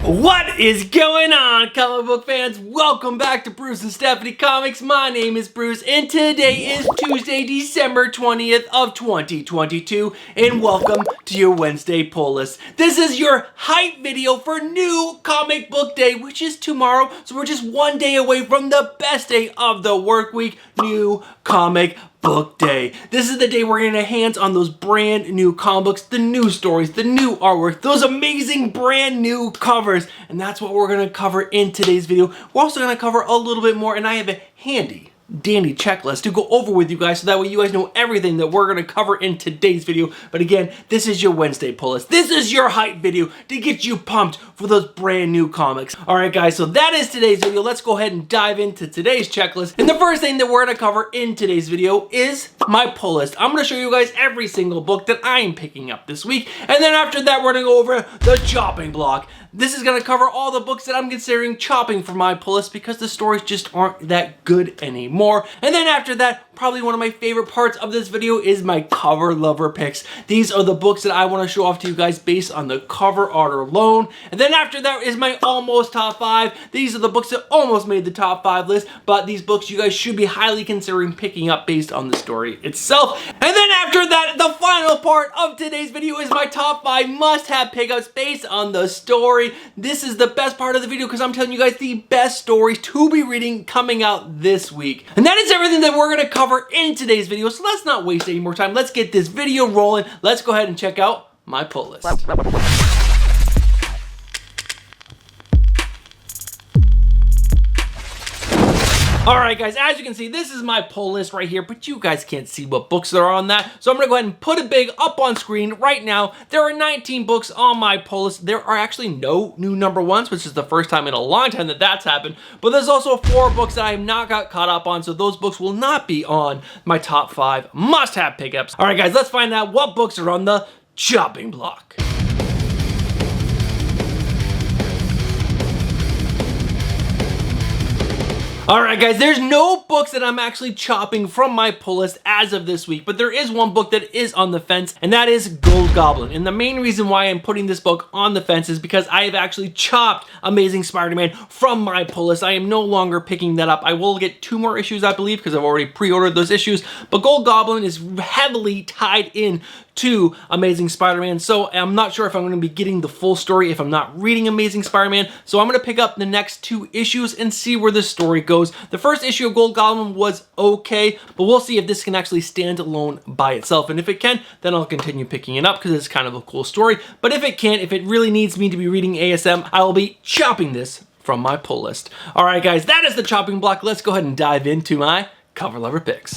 What is going on, comic book fans? Welcome back to Bruce and Stephanie Comics. My name is Bruce, and today is Tuesday, December 20th of 2022, and welcome to your Wednesday pull list. This is your hype video for New Comic Book Day, which is tomorrow, so we're just one day away from the best day of the work week, New Comic Book Day. This is the day we're getting our hands on those brand new comic books, the new stories, the new artwork, those amazing brand new covers, and that's what we're going to cover in today's video. We're also going to cover a little bit more, and I have a handy dandy checklist to go over with you guys so that way you guys know everything that we're going to cover in today's video. But again, this is your Wednesday pull list. This is your hype video to get you pumped for those brand new comics. Alright guys, so that is today's video. Let's go ahead and dive into today's checklist. And the first thing that we're going to cover in today's video is my pull list. I'm going to show you guys every single book that I am picking up this week. And then after that, we're going to go over the chopping block. This is going to cover all the books that I'm considering chopping for my pull list because the stories just aren't that good anymore. And then after that, probably one of my favorite parts of this video is my cover lover picks. These are the books that I want to show off to you guys based on the cover art alone. And then after that is my almost top 5. These are the books that almost made the top 5 list, but these books you guys should be highly considering picking up based on the story itself. And then after that, the final part of today's video is my top 5 must-have pickups based on the story. This is the best part of the video because I'm telling you guys the best stories to be reading coming out this week. And that is everything that we're going to cover in today's video, so let's not waste any more time. Let's get this video rolling. Let's go ahead and check out my pull list. Alright guys, as you can see, this is my pull list right here, but you guys can't see what books are on that. So I'm going to go ahead and put it big up on screen right now. There are 19 books on my pull list. There are actually no new number ones, which is the first time in a long time that that's happened. But there's also 4 books that I have not got caught up on, so those books will not be on my top 5 must-have pickups. Alright guys, let's find out what books are on the chopping block. Alright guys, there's no books that I'm actually chopping from my pull list as of this week, but there is one book that is on the fence, and that is Gold Goblin. And the main reason why I'm putting this book on the fence is because I have actually chopped Amazing Spider-Man from my pull list. I am no longer picking that up. I will get 2 more issues, I believe, because I've already pre-ordered those issues, but Gold Goblin is heavily tied in to Amazing Spider-Man, so I'm not sure if I'm going to be getting the full story if I'm not reading Amazing Spider-Man, so I'm going to pick up the next 2 issues and see where the story goes. The first issue of Gold Goblin was okay, but we'll see if this can actually stand alone by itself, and if it can, then I'll continue picking it up because it's kind of a cool story, but if it can't, if it really needs me to be reading ASM, I will be chopping this from my pull list. Alright guys, that is the chopping block. Let's go ahead and dive into my cover lover picks.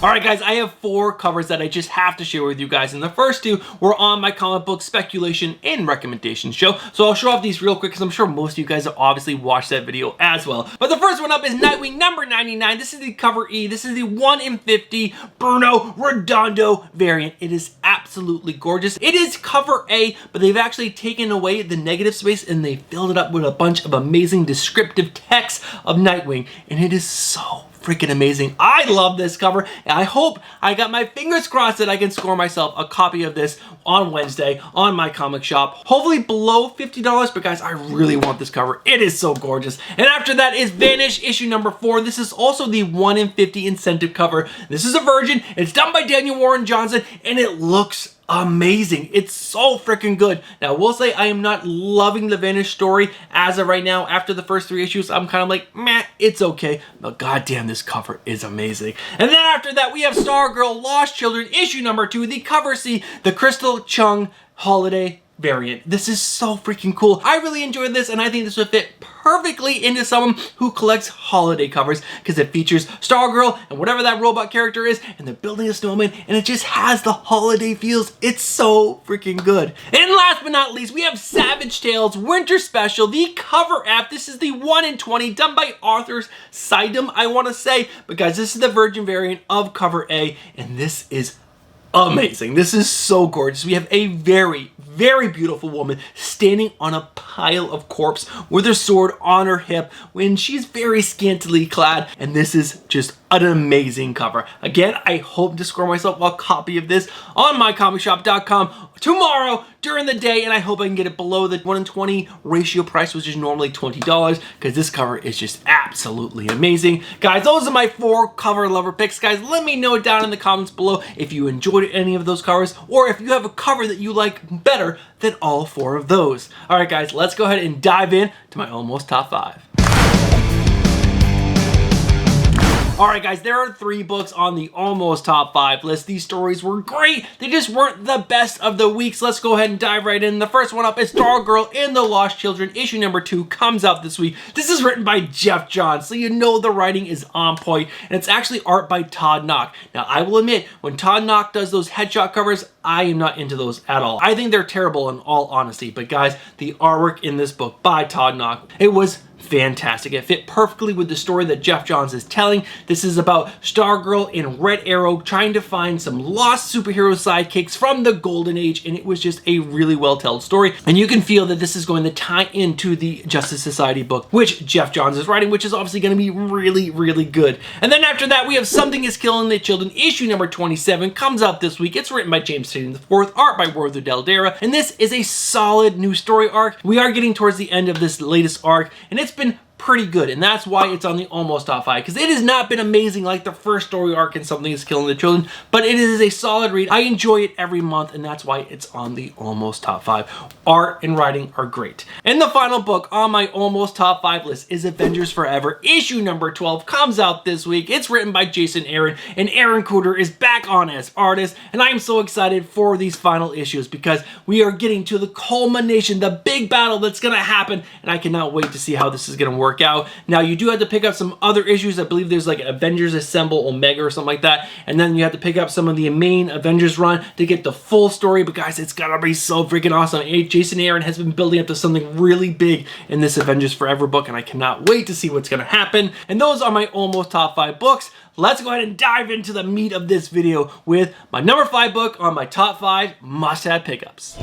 Alright guys, I have 4 covers that I just have to share with you guys, and the first 2 were on my comic book speculation and recommendation show, so I'll show off these real quick because I'm sure most of you guys have obviously watched that video as well. But the first one up is Nightwing number 99. This is the cover E. This is the 1 in 50 Bruno Redondo variant. It is absolutely gorgeous. It is cover A, but they've actually taken away the negative space and they filled it up with a bunch of amazing descriptive text of Nightwing, and it is so freaking amazing. I love this cover, and I hope, I got my fingers crossed that I can score myself a copy of this on Wednesday on my comic shop. Hopefully below $50, but guys, I really want this cover. It is so gorgeous. And after that is Vanish issue number 4. This is also the 1 in 50 incentive cover. This is a virgin. It's done by Daniel Warren Johnson, and it looks amazing. It's so freaking good. Now, I will say I am not loving the Vanish story as of right now. After the first 3 issues, I'm kind of like, meh, it's okay. But goddamn, this cover is amazing. And then after that, we have Stargirl Lost Children, issue number 2, the cover C, the Crystal Chung holiday variant. This is so freaking cool. I really enjoyed this, and I think this would fit perfectly into someone who collects holiday covers because it features Stargirl and whatever that robot character is, and they're building a snowman, and it just has the holiday feels. It's so freaking good. And last but not least, we have Savage Tales Winter Special, the cover app. This is the 1 in 20 done by Arthur Sidem, I want to say, but guys, this is the Virgin variant of cover A, and this is amazing. This is so gorgeous. We have a very, very beautiful woman standing on a pile of corpse with her sword on her hip when she's very scantily clad, and this is just an amazing cover. Again, I hope to score myself a copy of this on mycomicshop.com tomorrow during the day, and I hope I can get it below the 1-in-20 ratio price, which is normally $20, because this cover is just absolutely amazing. Guys, those are my 4 cover lover picks. Guys, let me know down in the comments below if you enjoyed any of those covers, or if you have a cover that you like better than all 4 of those. All right, guys, let's go ahead and dive in to my almost top 5. Alright guys, there are 3 books on the almost top 5 list. These stories were great. They just weren't the best of the weeks. Let's go ahead and dive right in. The first one up is Stargirl and the Lost Children. Issue number 2 comes out this week. This is written by Jeff Johns, so you know the writing is on point, and it's actually art by Todd Knock. Now, I will admit, when Todd Knock does those headshot covers, I am not into those at all. I think they're terrible in all honesty, but guys, the artwork in this book by Todd Knock, it was fantastic. It fit perfectly with the story that Jeff Johns is telling. This is about Stargirl and Red Arrow trying to find some lost superhero sidekicks from the Golden Age, and it was just a really well-told story. And you can feel that this is going to tie into the Justice Society book, which Jeff Johns is writing, which is obviously going to be really, really good. And then after that, we have Something is Killing the Children. Issue number 27 comes out this week. It's written by James Tynion IV, art by Werther Dell'Edera, and this is a solid new story arc. We are getting towards the end of this latest arc, and it's been pretty good, and that's why it's on the almost top 5, because it has not been amazing like the first story arc in Something is Killing the Children, but it is a solid read. I enjoy it every month, and that's why it's on the almost top 5. Art and writing are great. And the final book on my almost top 5 list is Avengers Forever. Issue number 12 comes out this week. It's written by Jason Aaron, and Aaron Kuder is back on as artist, and I am so excited for these final issues because we are getting to the culmination, the big battle that's going to happen, and I cannot wait to see how this is going to work out. Now, you do have to pick up some other issues. I believe there's like Avengers Assemble Omega or something like that, and then you have to pick up some of the main Avengers run to get the full story, but guys, it's gonna be so freaking awesome. Jason Aaron has been building up to something really big in this Avengers Forever book, and I cannot wait to see what's gonna happen. And those are my almost top 5 books. Let's go ahead and dive into the meat of this video with my number 5 book on my top 5 must-have pickups.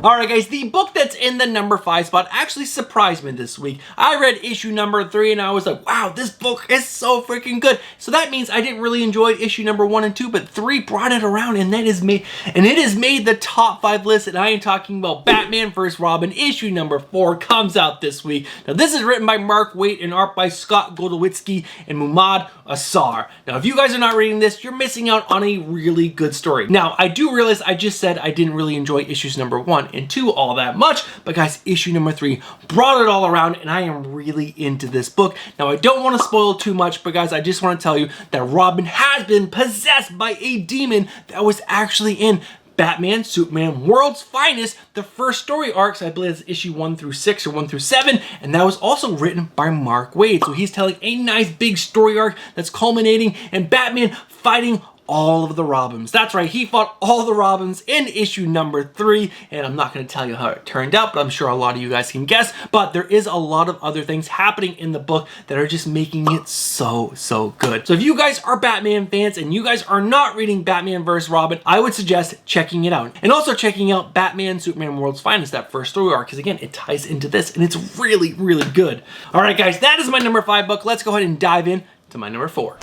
Alright guys, the book that's in the number 5 spot actually surprised me this week. I read issue number 3 and I was like, wow, this book is so freaking good. So that means I didn't really enjoy issue number 1 and 2, but 3 brought it around, and it has made the top 5 list, and I am talking about Batman vs. Robin. Issue number 4 comes out this week. Now this is written by Mark Waid and art by Scott Goldowitsky and Mumad Asar. Now if you guys are not reading this, you're missing out on a really good story. Now I do realize I just said I didn't really enjoy issues number 1 and 2 all that much, but guys, issue number 3 brought it all around, and I am really into this book. Now I don't want to spoil too much, but guys, I just want to tell you that Robin has been possessed by a demon that was actually in Batman, Superman, World's Finest, the first story arcs. I believe it's issue 1 through 6 or 1 through 7, and that was also written by Mark Waid. So he's telling a nice big story arc that's culminating in Batman fighting all of the Robins. That's right, he fought all the Robins in issue number 3, and I'm not going to tell you how it turned out, but I'm sure a lot of you guys can guess. But there is a lot of other things happening in the book that are just making it so good. So if you guys are Batman fans and you guys are not reading Batman vs. Robin, I would suggest checking it out. And also checking out Batman, Superman, World's Finest, that first story arc, because again, it ties into this, and it's really good. Alright guys, that is my number 5 book. Let's go ahead and dive in to my number 4.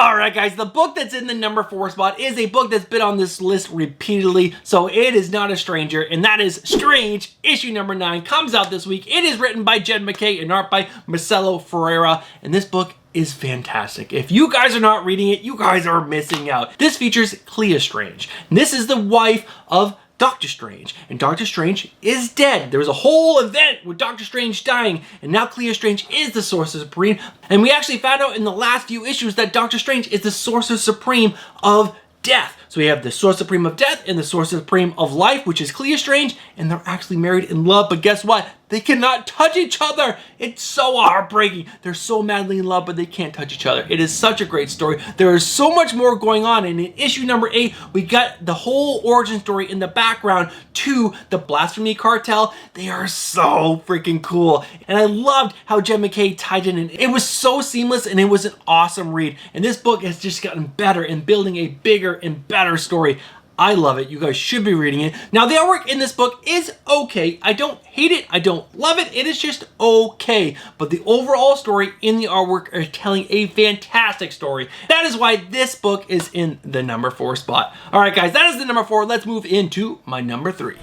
Alright guys, the book that's in the number 4 spot is a book that's been on this list repeatedly, so it is not a stranger, and that is Strange. Issue number 9 comes out this week. It is written by Jed MacKay and art by Marcelo Ferreira, and this book is fantastic. If you guys are not reading it, you guys are missing out. This features Clea Strange. This is the wife of Doctor Strange, and Doctor Strange is dead. There was a whole event with Doctor Strange dying, and now Clea Strange is the Sorcerer Supreme, and we actually found out in the last few issues that Doctor Strange is the Sorcerer Supreme of Death. So we have the Sorcerer Supreme of Death and the Sorcerer Supreme of Life, which is Clea Strange, and they're actually married in love, but guess what? They cannot touch each other. It's so heartbreaking. They're so madly in love, but they can't touch each other. It is such a great story. There is so much more going on, and in issue number 8, we got the whole origin story in the background to the Blasphemy Cartel. They are so freaking cool, and I loved how Jed MacKay tied in. It was so seamless, and it was an awesome read, and this book has just gotten better in building a bigger and better story. I love it. You guys should be reading it. Now, the artwork in this book is okay. I don't hate it. I don't love it. It is just okay. But the overall story in the artwork are telling a fantastic story. That is why this book is in the number 4 spot. All right, guys, that is the number 4. Let's move into my number 3.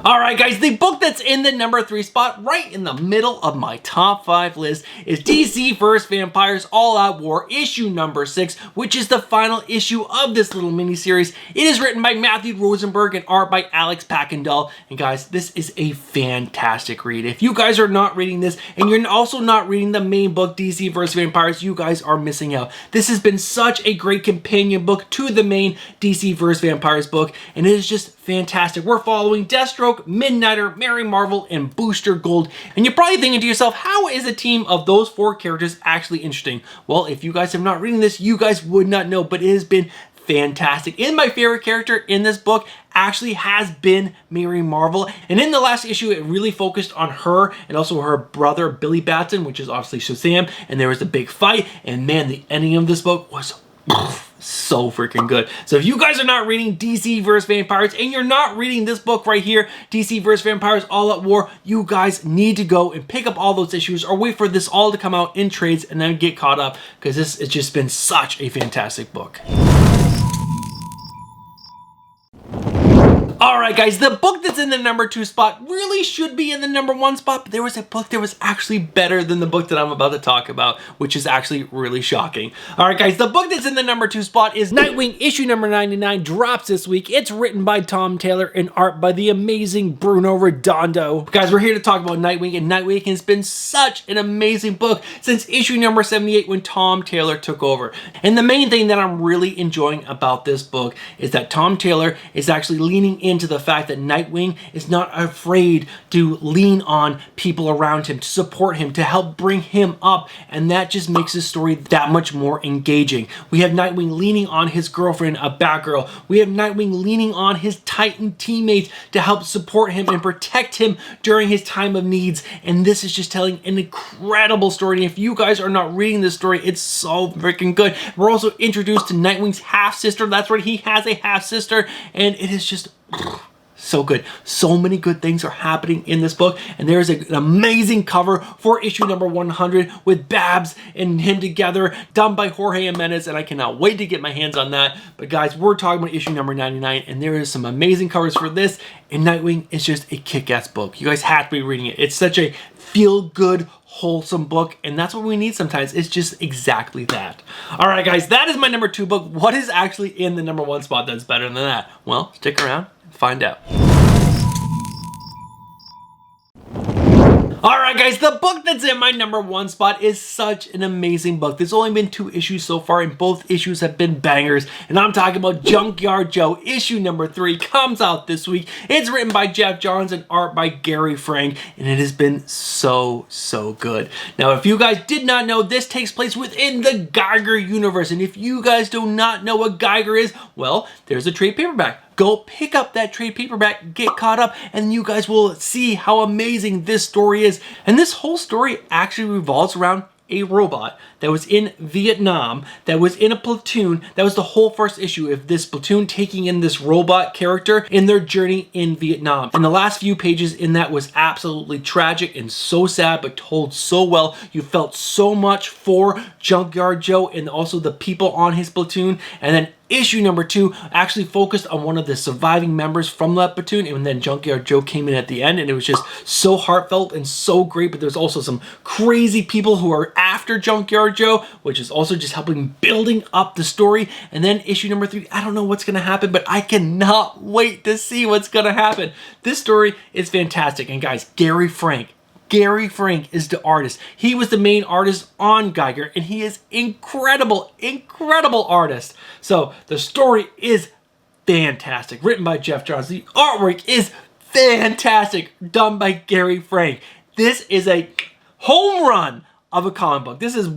Alright guys, the book that's in the number 3 spot, right in the middle of my top 5 list, is DC vs. Vampires All Out War issue number 6, which is the final issue of this little miniseries. It is written by Matthew Rosenberg and art by Alex Pakendall. And guys, this is a fantastic read. If you guys are not reading this, and you're also not reading the main book, DC vs. Vampires, you guys are missing out. This has been such a great companion book to the main DC vs. Vampires book, and it is just fantastic. We're following Deathstroke, Midnighter, Mary Marvel, and Booster Gold. And you're probably thinking to yourself, how is a team of those 4 characters actually interesting? Well, if you guys have not reading this, you guys would not know, but it has been fantastic. And my favorite character in this book actually has been Mary Marvel. And in the last issue, it really focused on her and also her brother, Billy Batson, which is obviously Shazam. And there was a big fight. And man, the ending of this book was so freaking good. So if you guys are not reading DC vs. Vampires and you're not reading this book right here, DC vs. Vampires All Out War, you guys need to go and pick up all those issues or wait for this all to come out in trades and then get caught up, because this has just been such a fantastic book. Alright guys, the book that's in the number 2 spot really should be in the number 1 spot, but there was a book that was actually better than the book that I'm about to talk about, which is actually really shocking. Alright guys, the book that's in the number 2 spot is Nightwing issue number 99, drops this week. It's written by Tom Taylor and art by the amazing Bruno Redondo. Guys, we're here to talk about Nightwing, and Nightwing has been such an amazing book since issue number 78 when Tom Taylor took over. And the main thing that I'm really enjoying about this book is that Tom Taylor is actually leaning into the fact that Nightwing is not afraid to lean on people around him, to support him, to help bring him up, and that just makes the story that much more engaging. We have Nightwing leaning on his girlfriend, a Batgirl. We have Nightwing leaning on his Titan teammates to help support him and protect him during his time of needs, and this is just telling an incredible story. And if you guys are not reading this story, it's so freaking good. We're also introduced to Nightwing's half-sister. That's right, he has a half-sister, and it is just so good. So many good things are happening in this book, and there is an amazing cover for issue number 100 with Babs and him together, done by Jorge Jimenez, and I cannot wait to get my hands on that. But guys, we're talking about issue number 99, and there is some amazing covers for this, and Nightwing is just a kick-ass book. You guys have to be reading it. It's such a feel-good, wholesome book, and that's what we need sometimes. It's just exactly that. All right, guys, that is my number 2 book. What is actually in the number 1 spot that's better than that? Well, stick around and find out. Alright guys, the book that's in my number 1 spot is such an amazing book. There's only been 2 issues so far, and both issues have been bangers. And I'm talking about Junkyard Joe. Issue number 3 comes out this week. It's written by Jeff Johns and art by Gary Frank, and it has been so good. Now, if you guys did not know, this takes place within the Geiger universe. And if you guys do not know what Geiger is, well, there's a trade paperback. Go pick up that trade paperback, get caught up, and you guys will see how amazing this story is. And this whole story actually revolves around a robot that was in Vietnam, that was in a platoon. That was the whole first issue of this platoon taking in this robot character in their journey in Vietnam. And the last few pages in that was absolutely tragic and so sad, but told so well. You felt so much for Junkyard Joe and also the people on his platoon. And then issue number 2 actually focused on one of the surviving members from that platoon, and then Junkyard Joe came in at the end, and it was just so heartfelt and so great. But there's also some crazy people who are after Junkyard Joe, which is also just helping building up the story. And then issue number 3, I don't know what's gonna happen, but I cannot wait to see what's gonna happen. This story is fantastic, and guys, Gary Frank is the artist. He was the main artist on Geiger, and he is incredible artist. So the story is fantastic, written by Jeff Johns. The artwork is fantastic, done by Gary Frank. This is a home run of a comic book. This is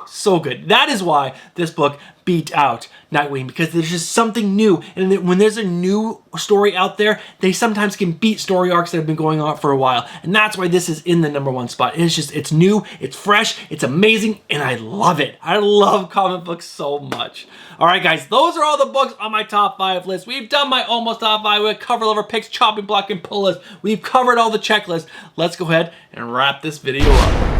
so good. That is why this book beat out Nightwing, because there's just something new, and when there's a new story out there, they sometimes can beat story arcs that have been going on for a while, and that's why this is in the #1 spot. It's new, it's fresh, it's amazing, and I love it. I love comic books so much. All right, guys, those are all the books on my top 5 list. We've done my almost top 5 with cover, lover, picks, chopping block, and pull list. We've covered all the checklists. Let's go ahead and wrap this video up.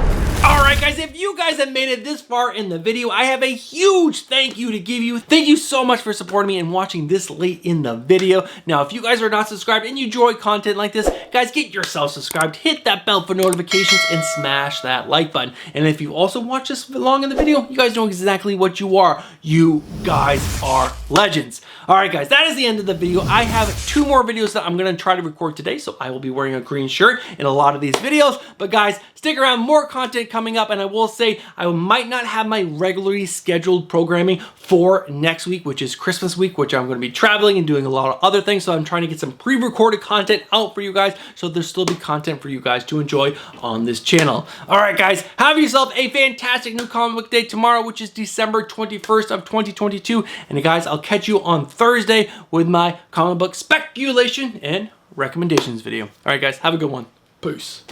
Alright guys, if you guys have made it this far in the video, I have a huge thank you to give you. Thank you so much for supporting me and watching this late in the video. Now, if you guys are not subscribed and you enjoy content like this, guys, get yourself subscribed, hit that bell for notifications, and smash that like button. And if you also watch this long in the video, you guys know exactly what you are. You guys are legends. Alright guys, that is the end of the video. I have 2 more videos that I'm going to try to record today, so I will be wearing a green shirt in a lot of these videos. But guys, stick around, more content coming up, and I will say I might not have my regularly scheduled programming for next week, which is Christmas week, which I'm going to be traveling and doing a lot of other things, so I'm trying to get some pre-recorded content out for you guys, so there'll still be content for you guys to enjoy on this channel. Alright guys, have yourself a fantastic new comic book day tomorrow, which is December 21st of 2022, and guys, I'll catch you on Thursday with my comic book speculation and recommendations video. Alright guys, have a good one. Peace.